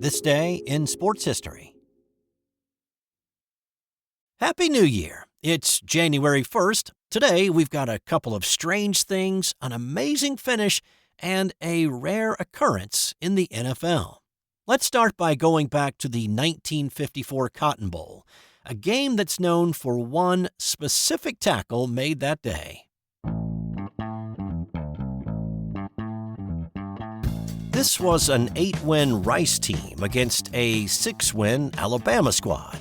This day in sports history. Happy New Year! It's January 1st. Today we've got a couple of strange things, an amazing finish, and a rare occurrence in the NFL. Let's start by going back to the 1954 Cotton Bowl, a game that's known for one specific tackle made that day. This was an 8-win Rice team against a 6-win Alabama squad.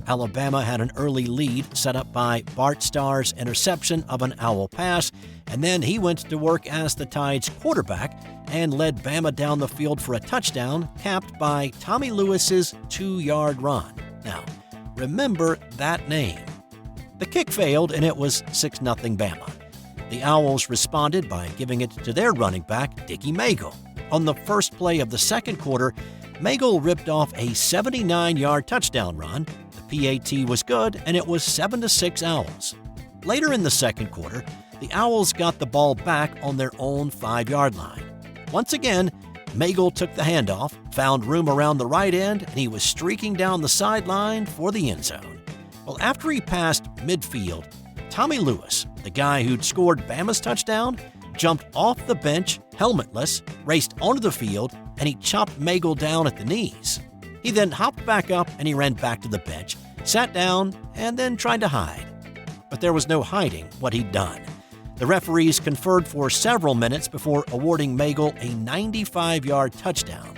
Alabama had an early lead set up by Bart Starr's interception of an owl pass, and then he went to work as the Tide's quarterback and led Bama down the field for a touchdown, capped by Tommy Lewis's 2-yard run. Now, remember that name. The kick failed, and it was 6-0 Bama. The Owls responded by giving it to their running back, Dickie Maegle. On the first play of the second quarter, Maegle ripped off a 79-yard touchdown run. The PAT was good, and it was 7-6 Owls. Later in the second quarter, the Owls got the ball back on their own 5-yard line. Once again, Maegle took the handoff, found room around the right end, and he was streaking down the sideline for the end zone. Well, after he passed midfield, Tommy Lewis, the guy who'd scored Bama's touchdown, jumped off the bench, helmetless, raced onto the field, and he chopped Maegle down at the knees. He then hopped back up and he ran back to the bench, sat down, and then tried to hide. But there was no hiding what he'd done. The referees conferred for several minutes before awarding Maegle a 95-yard touchdown.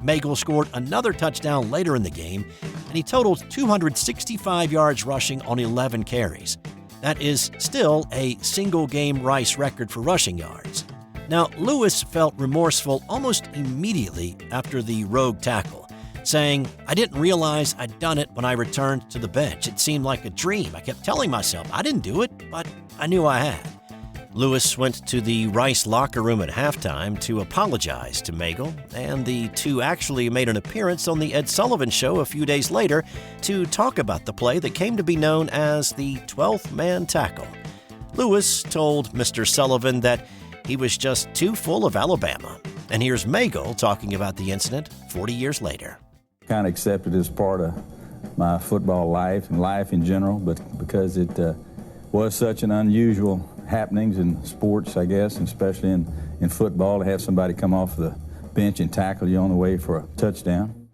Maegle scored another touchdown later in the game, and he totaled 265 yards rushing on 11 carries. That is still a single-game Rice record for rushing yards. Now, Lewis felt remorseful almost immediately after the rogue tackle, saying, "I didn't realize I'd done it when I returned to the bench. It seemed like a dream. I kept telling myself I didn't do it, but I knew I had." Lewis went to the Rice locker room at halftime to apologize to Maegle, and the two actually made an appearance on the Ed Sullivan Show a few days later to talk about the play that came to be known as the 12th man tackle. Lewis told Mr. Sullivan that he was just too full of Alabama. And here's Maegle talking about the incident 40 years later. Kind of accepted it as part of my football life and life in general, but because it was such an unusual happenings in sports, I guess, and especially in football, to have somebody come off the bench and tackle you on the way for a touchdown.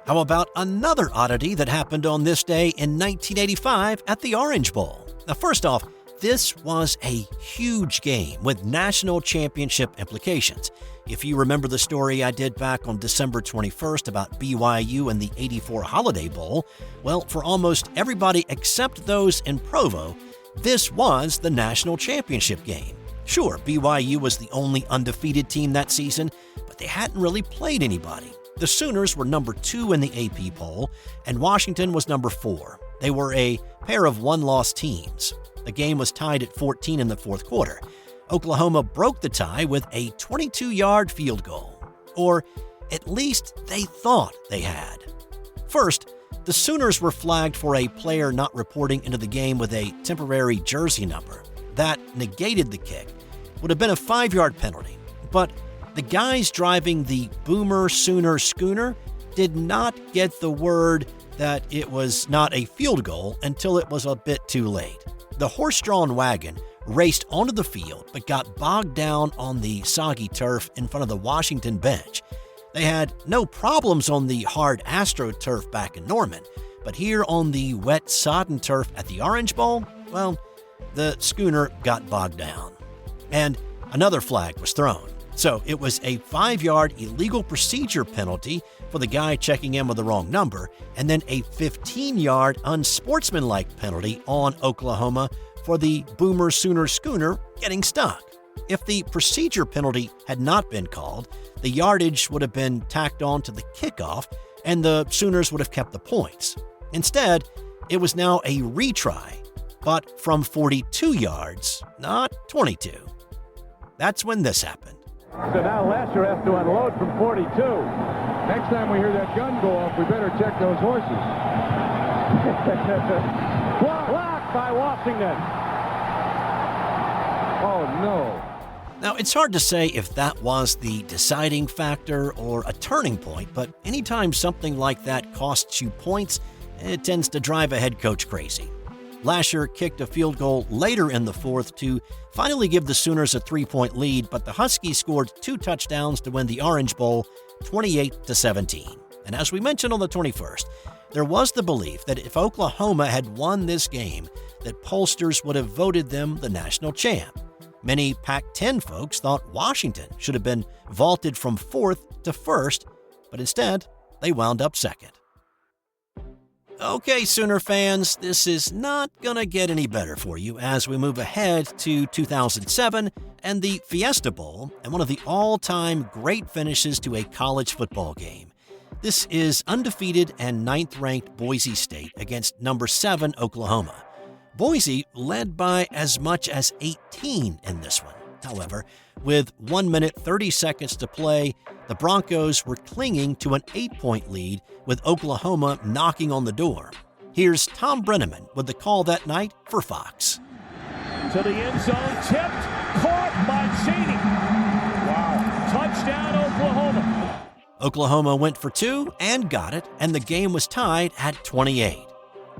How about another oddity that happened on this day in 1985 at the Orange Bowl? Now, first off, this was a huge game with national championship implications. If you remember the story I did back on December 21st about BYU and the '84 Holiday Bowl, well, for almost everybody except those in Provo, this was the national championship game. Sure, BYU was the only undefeated team that season, but they hadn't really played anybody. The Sooners were number 2 in the AP poll, and Washington was number 4. They were a pair of one-loss teams. The game was tied at 14 in the fourth quarter. Oklahoma broke the tie with a 22-yard field goal. Or at least they thought they had. First, the Sooners were flagged for a player not reporting into the game with a temporary jersey number. That negated the kick. Would have been a 5-yard penalty. But the guys driving the Boomer Sooner Schooner did not get the word that it was not a field goal until it was a bit too late. The horse-drawn wagon raced onto the field but got bogged down on the soggy turf in front of the Washington bench. They had no problems on the hard AstroTurf back in Norman, but here on the wet sodden turf at the Orange Bowl, well, the schooner got bogged down. And another flag was thrown. So it was a 5-yard illegal procedure penalty for the guy checking in with the wrong number, and then a 15-yard unsportsmanlike penalty on Oklahoma for the Boomer Sooner Schooner getting stuck. If the procedure penalty had not been called, the yardage would have been tacked on to the kickoff, and the Sooners would have kept the points. Instead, it was now a retry, but from 42 yards, not 22. That's when this happened. So now Lasher has to unload from 42. Next time we hear that gun go off, we better check those horses. Blocked by Washington. Oh, no. Now, it's hard to say if that was the deciding factor or a turning point, but anytime something like that costs you points, it tends to drive a head coach crazy. Lasher kicked a field goal later in the fourth to finally give the Sooners a 3-point lead, but the Huskies scored 2 touchdowns to win the Orange Bowl 28-17. And as we mentioned on the 21st, there was the belief that if Oklahoma had won this game, that pollsters would have voted them the national champ. Many Pac-10 folks thought Washington should have been vaulted from 4th to 1st, but instead, they wound up 2nd. Okay, Sooner fans, this is not gonna get any better for you as we move ahead to 2007 and the Fiesta Bowl and one of the all-time great finishes to a college football game. This is undefeated and 9th-ranked Boise State against number 7 Oklahoma. Boise led by as much as 18 in this one. However, with 1 minute 30 seconds to play, the Broncos were clinging to an 8-point lead with Oklahoma knocking on the door. Here's Tom Brenneman with the call that night for Fox. To the end zone, tipped, caught by Cheney. Wow. Touchdown, Oklahoma. Oklahoma went for 2 and got it, and the game was tied at 28.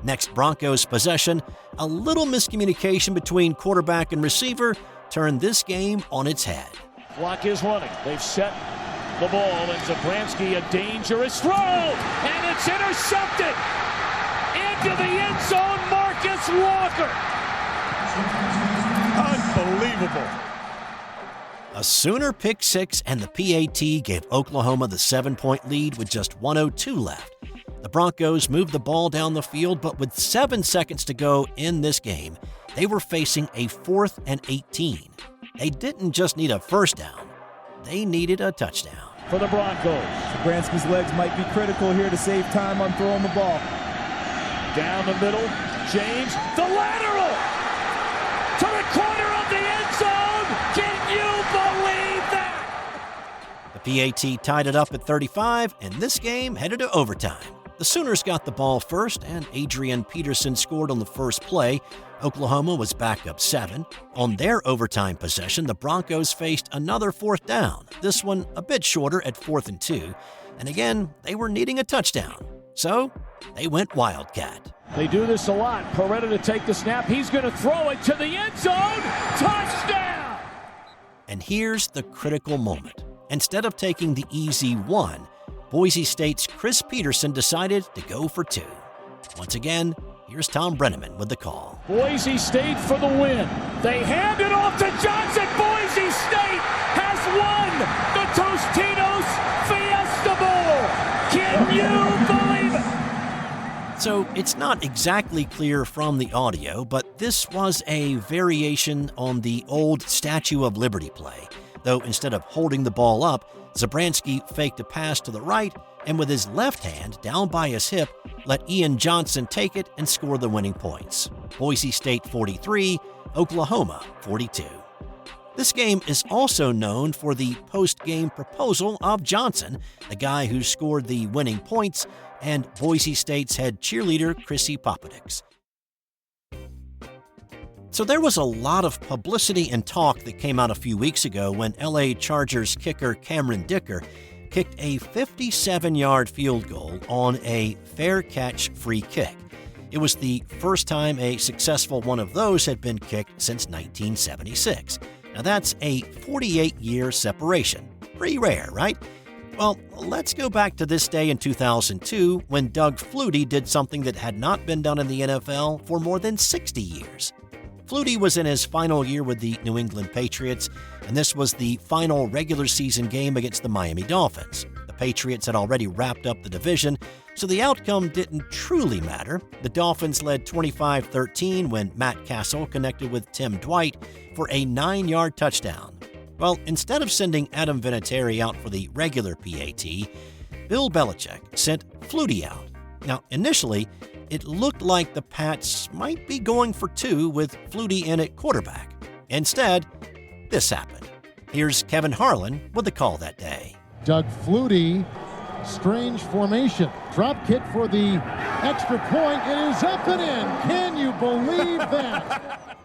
Next Broncos possession, a little miscommunication between quarterback and receiver turned this game on its head. Clock is running. They've set the ball, and Zabransky a dangerous throw, and it's intercepted into the end zone. Marcus Walker. Unbelievable. A Sooner pick six, and the PAT gave Oklahoma the 7-point lead with just 1:02 left. The Broncos moved the ball down the field, but with 7 seconds to go in this game, they were facing a 4th and 18. They didn't just need a first down, they needed a touchdown. For the Broncos. Zabransky's legs might be critical here to save time on throwing the ball. Down the middle, James, the lateral! To the corner of the end zone! Can you believe that? The PAT tied it up at 35, and this game headed to overtime. The Sooners got the ball first, and Adrian Peterson scored on the first play. Oklahoma was back up 7. On their overtime possession, the Broncos faced another 4th down, this one a bit shorter at 4th and 2. And again, they were needing a touchdown. So they went Wildcat. They do this a lot. Peretta to take the snap. He's going to throw it to the end zone. Touchdown! And here's the critical moment. Instead of taking the easy 1, Boise State's Chris Peterson decided to go for 2. Once again, here's Tom Brenneman with the call. Boise State for the win. They hand it off to Johnson. Boise State has won the Tostitos Fiesta Bowl. Can you believe it? So it's not exactly clear from the audio, but this was a variation on the old Statue of Liberty play. Though instead of holding the ball up, Zabransky faked a pass to the right and with his left hand down by his hip, let Ian Johnson take it and score the winning points. Boise State 43, Oklahoma 42. This game is also known for the post-game proposal of Johnson, the guy who scored the winning points, and Boise State's head cheerleader Chrissy Popadix. So there was a lot of publicity and talk that came out a few weeks ago when LA Chargers kicker Cameron Dicker kicked a 57-yard field goal on a fair catch free kick. It was the first time a successful one of those had been kicked since 1976. Now that's a 48-year separation. Pretty rare, right? Well, let's go back to this day in 2002 when Doug Flutie did something that had not been done in the NFL for more than 60 years. Flutie was in his final year with the New England Patriots, and this was the final regular season game against the Miami Dolphins. The Patriots had already wrapped up the division, so the outcome didn't truly matter. The Dolphins led 25-13 when Matt Castle connected with Tim Dwight for a 9-yard touchdown. Well, instead of sending Adam Vinatieri out for the regular PAT, Bill Belichick sent Flutie out. Now, initially, it looked like the Pats might be going for 2 with Flutie in at quarterback. Instead, this happened. Here's Kevin Harlan with the call that day. Doug Flutie, strange formation. Drop kick for the extra point. It is up and in. Can you believe that?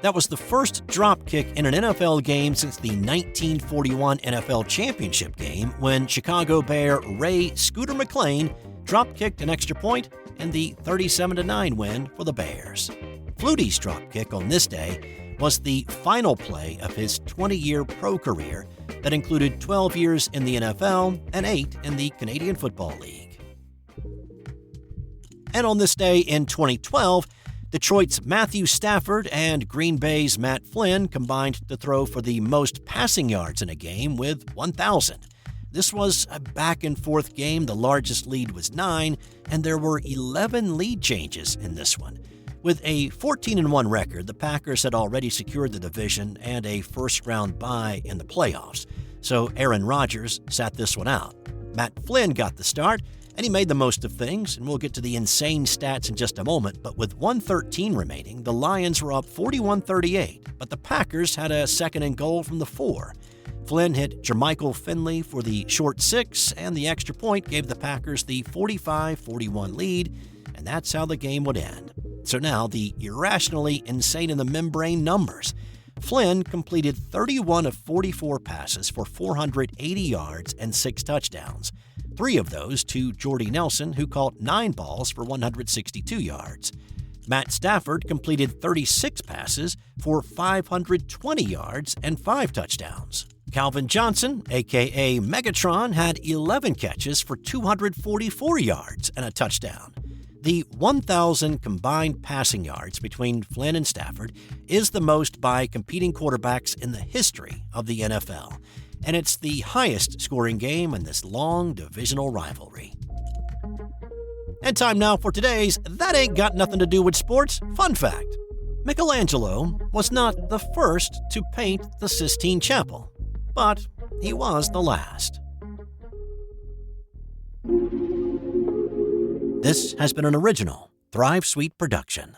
That was the first drop kick in an NFL game since the 1941 NFL Championship game when Chicago Bear Ray Scooter McLean drop-kicked an extra point in the 37-9 win for the Bears. Flutie's drop kick on this day was the final play of his 20-year pro career that included 12 years in the NFL and 8 in the Canadian Football League. And on this day in 2012, Detroit's Matthew Stafford and Green Bay's Matt Flynn combined to throw for the most passing yards in a game with 1,000. This was a back-and-forth game. The largest lead was 9, and there were 11 lead changes in this one. With a 14-1 record, the Packers had already secured the division and a first-round bye in the playoffs, so Aaron Rodgers sat this one out. Matt Flynn got the start, and he made the most of things, and we'll get to the insane stats in just a moment, but with 1:13 remaining, the Lions were up 41-38, but the Packers had a second and goal from the 4. Flynn hit Jermichael Finley for the short 6, and the extra point gave the Packers the 45-41 lead, and that's how the game would end. So now the irrationally insane in the membrane numbers. Flynn completed 31 of 44 passes for 480 yards and 6 touchdowns. 3 of those to Jordy Nelson, who caught 9 balls for 162 yards. Matt Stafford completed 36 passes for 520 yards and 5 touchdowns. Calvin Johnson, a.k.a. Megatron, had 11 catches for 244 yards and a touchdown. The 1,000 combined passing yards between Flynn and Stafford is the most by competing quarterbacks in the history of the NFL, and it's the highest scoring game in this long divisional rivalry. And time now for today's That Ain't Got Nothing to Do with Sports fun fact. Michelangelo was not the first to paint the Sistine Chapel, but he was the last. This has been an original Thrive Suite production.